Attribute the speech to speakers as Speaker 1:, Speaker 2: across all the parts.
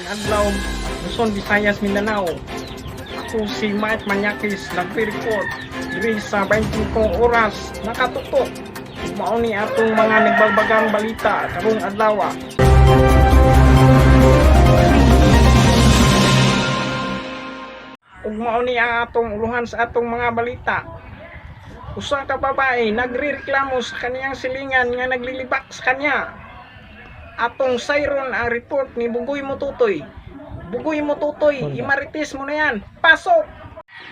Speaker 1: adlaw, Luzon, Visayas, Mindanao. Ako si Mike Manyakis, nagre-report diri sa 25 oras nakatutok. Mao ni atong mga nagbabagang balita karong adlaw. Ug mao ni ang atong uluhan sa atong mga balita. Usa ka babae nagrereklamo sa kaniyang silingan nga naglilibak sa kanya. Atong sayron ang report ni Bugoy Mututoy. Bugoy Mututoy, imarites mo na yan. Pasok!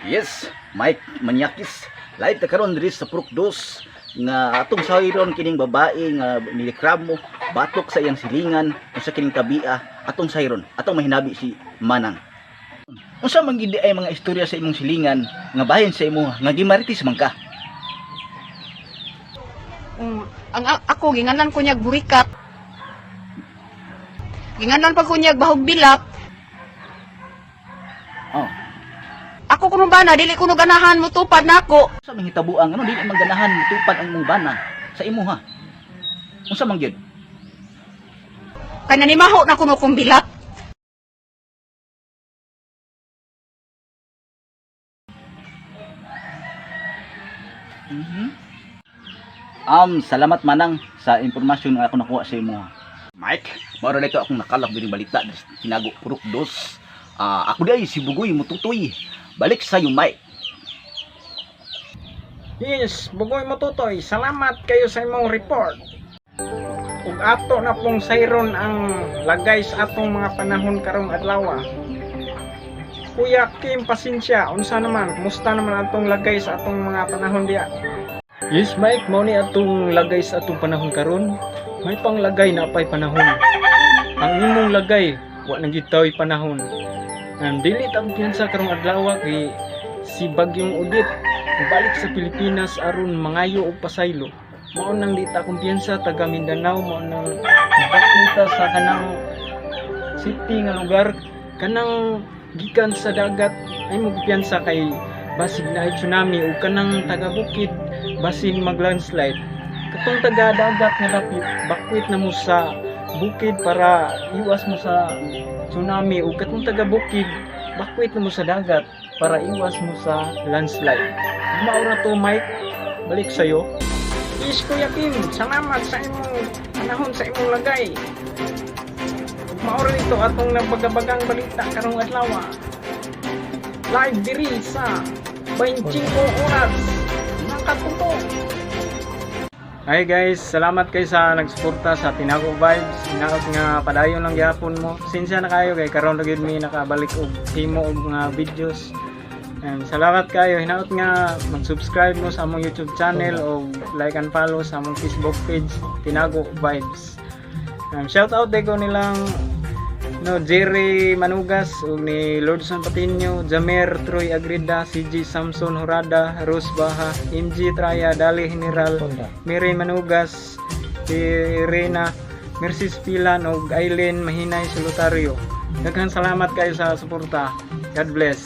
Speaker 2: Yes, Mike Manyakis. Live ta karon diri sa Purok 2 nga atong sayron kining babae nga nireklamo batok sa iyang silingan sa kining kabia. Atong sayron, atong mahinabi si Manang. Unsa man gid ay mga istorya sa imong silingan nga bahin sa imo nga gimarites man ka?
Speaker 3: Ako ginganan ko niyag burikat. Ginganan pa ko niyag bahog bilak.
Speaker 2: Oh,
Speaker 3: Ako kuno ba na dili kuno ganahan mo tupad nako.
Speaker 2: unsa man hitabuang ano dili man ganahan tupad ang imong bana sa imo ha? Unsa man gyud?
Speaker 3: Kay nanimaho na kuno kong bilak.
Speaker 2: Salamat Manang sa impormasyon nga ako nakuha sa imo. Mike, mao ra dito akong nakalap diri balita sa Tinago Purok 2. Ako day si Bugoy Mututoy. Balik sa iyo, Mike.
Speaker 1: Yes, Bugoy Mututoy, salamat kayo sa imong report. Ug ato na pong sayron ang lagay sa atong mga panahon karong adlaw. Kuya Kim, pasensya, unsa naman, kumusta naman atong lagay sa atong mga panahon diya? Yes, Mike, mao ni atong lagay sa atong panahon karon. May panglagay na pay panahon. Ang imong lagay, wa nang gitaw panahon. Dili ta kumpiyansa karong adlaw kay si Bagyong Odette balik sa Pilipinas aron mangayo og pasaylo. Mao nang di ta kumpiyansa taga Mindanao, mao nang bakita sa kanang city nga lugar kanang gikan sa dagat ay mo kumpiyansa kay basig na tsunami o kanang taga bukid basin mag landslide. Katong taga dagat nga dapit bakwit na mo sa bukid para iwas mo sa tsunami o katong taga bukid bakwit na mo sa dagat para iwas mo sa landslide. Maura to Mike, balik sa'yo. Is Kuya Kim, salamat sa imong panahon sa imong lagay. Maura nito atong nagbaga-bagang balita karong adlaw. Live diri sa 25 oras nakatutok. Hi guys, salamat kayo sa nagsuporta sa Tinago Vibes. Hinaot nga padayon lang gyapon mo. Sinsya na kayo kay karon ra gyud mi nakabalik og himo og mga videos. Salamat kayo. Hinaot nga mag-subscribe mo sa among YouTube channel o like and follow sa among Facebook page Tinago Vibes. Shout out ko nilang Jerry Manugas ug ni Lordson Patinio, Jamer Troy Agrida, CG Samson Horada, Rose Baha, MG Traya, Dali General, Mary Manugas, Irena, Mercy Pilan ug Aileen Mahinay Solitario. Daghang salamat kayo sa suporta. God bless.